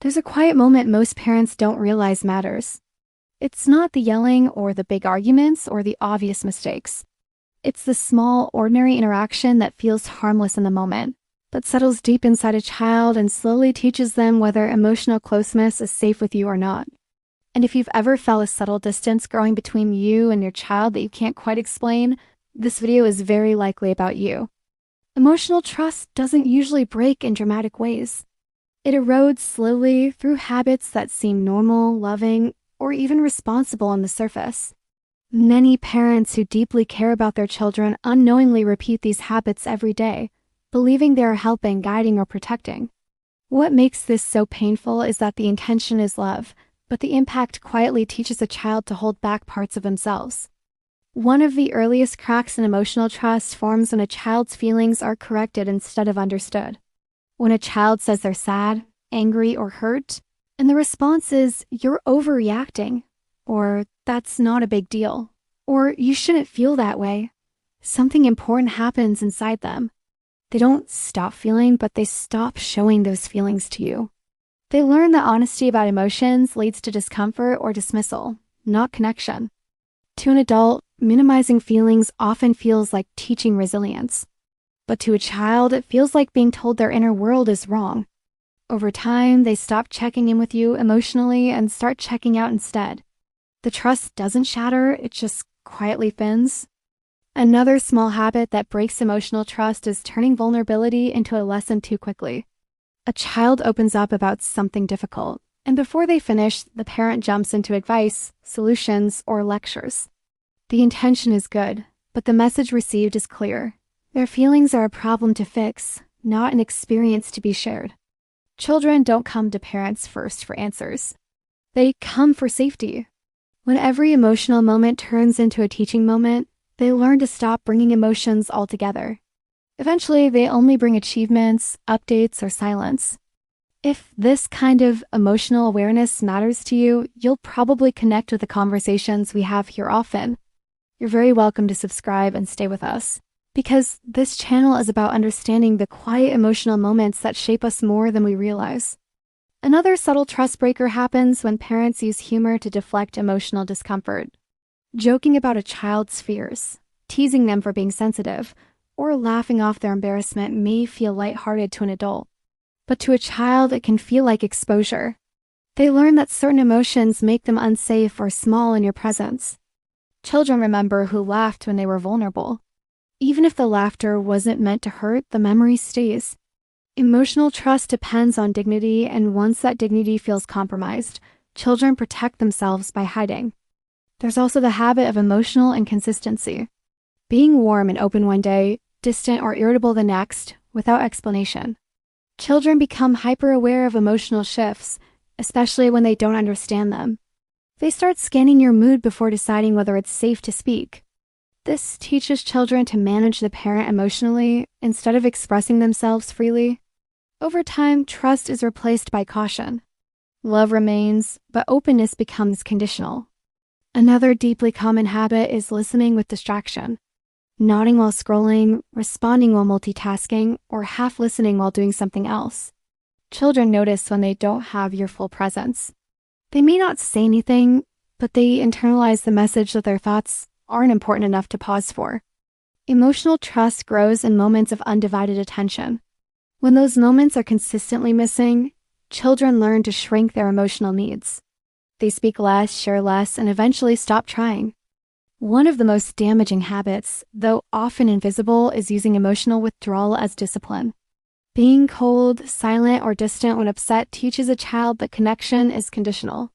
There's a quiet moment most parents don't realize matters. It's not the yelling or the big arguments or the obvious mistakes. It's the small, ordinary interaction that feels harmless in the moment, but settles deep inside a child and slowly teaches them whether emotional closeness is safe with you or not. And if you've ever felt a subtle distance growing between you and your child that you can't quite explain, this video is very likely about you. Emotional trust doesn't usually break in dramatic ways. It erodes slowly through habits that seem normal, loving, or even responsible on the surface. Many parents who deeply care about their children unknowingly repeat these habits every day, believing they are helping, guiding, or protecting. What makes this so painful is that the intention is love, but the impact quietly teaches a child to hold back parts of themselves. One of the earliest cracks in emotional trust forms when a child's feelings are corrected instead of understood. When a child says they're sad, angry, or hurt, and the response is, "You're overreacting," or "That's not a big deal," or "You shouldn't feel that way," something important happens inside them. They don't stop feeling, but they stop showing those feelings to you. They learn that honesty about emotions leads to discomfort or dismissal, not connection. To an adult, minimizing feelings often feels like teaching resilience. But to a child, it feels like being told their inner world is wrong. Over time, they stop checking in with you emotionally and start checking out instead. The trust doesn't shatter, it just quietly thins. Another small habit that breaks emotional trust is turning vulnerability into a lesson too quickly. A child opens up about something difficult, and before they finish, the parent jumps into advice, solutions, or lectures. The intention is good, but the message received is clear. Their feelings are a problem to fix, not an experience to be shared. Children don't come to parents first for answers. They come for safety. When every emotional moment turns into a teaching moment, they learn to stop bringing emotions altogether. Eventually, they only bring achievements, updates, or silence. If this kind of emotional awareness matters to you, you'll probably connect with the conversations we have here often. You're very welcome to subscribe and stay with us, because this channel is about understanding the quiet emotional moments that shape us more than we realize. Another subtle trust breaker happens when parents use humor to deflect emotional discomfort. Joking about a child's fears, teasing them for being sensitive, or laughing off their embarrassment may feel lighthearted to an adult. But to a child, it can feel like exposure. They learn that certain emotions make them unsafe or small in your presence. Children remember who laughed when they were vulnerable. Even if the laughter wasn't meant to hurt, the memory stays. Emotional trust depends on dignity, and once that dignity feels compromised, children protect themselves by hiding. There's also the habit of emotional inconsistency. Being warm and open one day, distant or irritable the next, without explanation. Children become hyper-aware of emotional shifts, especially when they don't understand them. They start scanning your mood before deciding whether it's safe to speak. This teaches children to manage the parent emotionally instead of expressing themselves freely. Over time, trust is replaced by caution. Love remains, but openness becomes conditional. Another deeply common habit is listening with distraction. Nodding while scrolling, responding while multitasking, or half listening while doing something else. Children notice when they don't have your full presence. They may not say anything, but they internalize the message that their thoughts aren't important enough to pause for. Emotional trust grows in moments of undivided attention. When those moments are consistently missing, children learn to shrink their emotional needs. They speak less, share less, and eventually stop trying. One of the most damaging habits, though often invisible, is using emotional withdrawal as discipline. Being cold, silent, or distant when upset teaches a child that connection is conditional.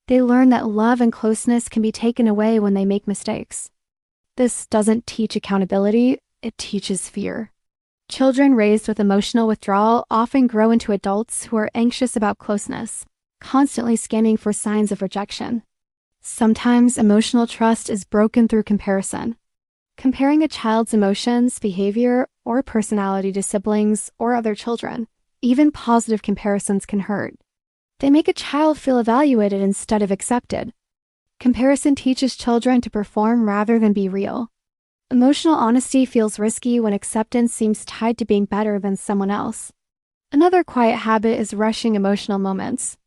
They learn that love and closeness can be taken away when they make mistakes. This doesn't teach accountability, it teaches fear. Children raised with emotional withdrawal often grow into adults who are anxious about closeness, constantly scanning for signs of rejection. Sometimes emotional trust is broken through comparison. Comparing a child's emotions, behavior, or personality to siblings or other children, even positive comparisons can hurt. They make a child feel evaluated instead of accepted. Comparison teaches children to perform rather than be real. Emotional honesty feels risky when acceptance seems tied to being better than someone else. Another quiet habit is rushing emotional moments.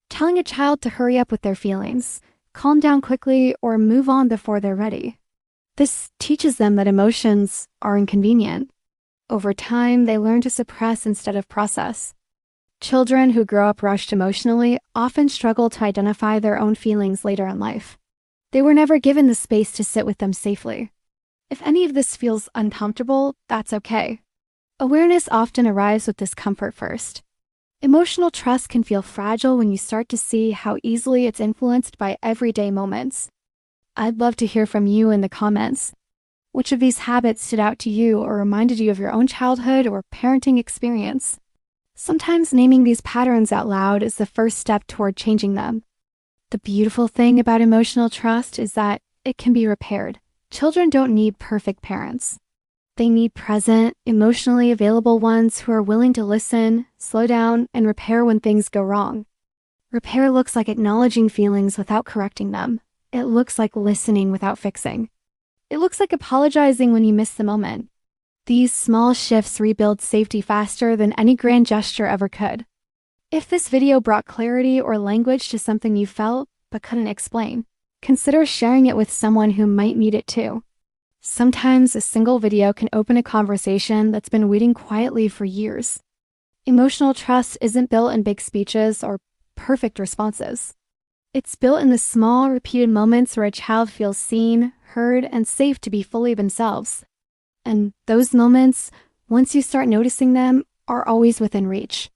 Telling a child to hurry up with their feelings, calm down quickly, or move on before they're ready. This teaches them that emotions are inconvenient. Over time, they learn to suppress instead of process. Children who grow up rushed emotionally often struggle to identify their own feelings later in life. They were never given the space to sit with them safely. If any of this feels uncomfortable, that's okay. Awareness often arrives with discomfort first. Emotional trust can feel fragile when you start to see how easily it's influenced by everyday moments. I'd love to hear from you in the comments. Which of these habits stood out to you or reminded you of your own childhood or parenting experience? Sometimes naming these patterns out loud is the first step toward changing them. The beautiful thing about emotional trust is that it can be repaired. Children don't need perfect parents. They need present, emotionally available ones who are willing to listen, slow down, and repair when things go wrong. Repair looks like acknowledging feelings without correcting them. It looks like listening without fixing. It looks like apologizing when you miss the moment. These small shifts rebuild safety faster than any grand gesture ever could. If this video brought clarity or language to something you felt but couldn't explain, consider sharing it with someone who might need it too. Sometimes a single video can open a conversation that's been waiting quietly for years. Emotional trust isn't built in big speeches or perfect responses. It's built in the small, repeated moments where a child feels seen, heard, and safe to be fully themselves. And those moments, once you start noticing them, are always within reach.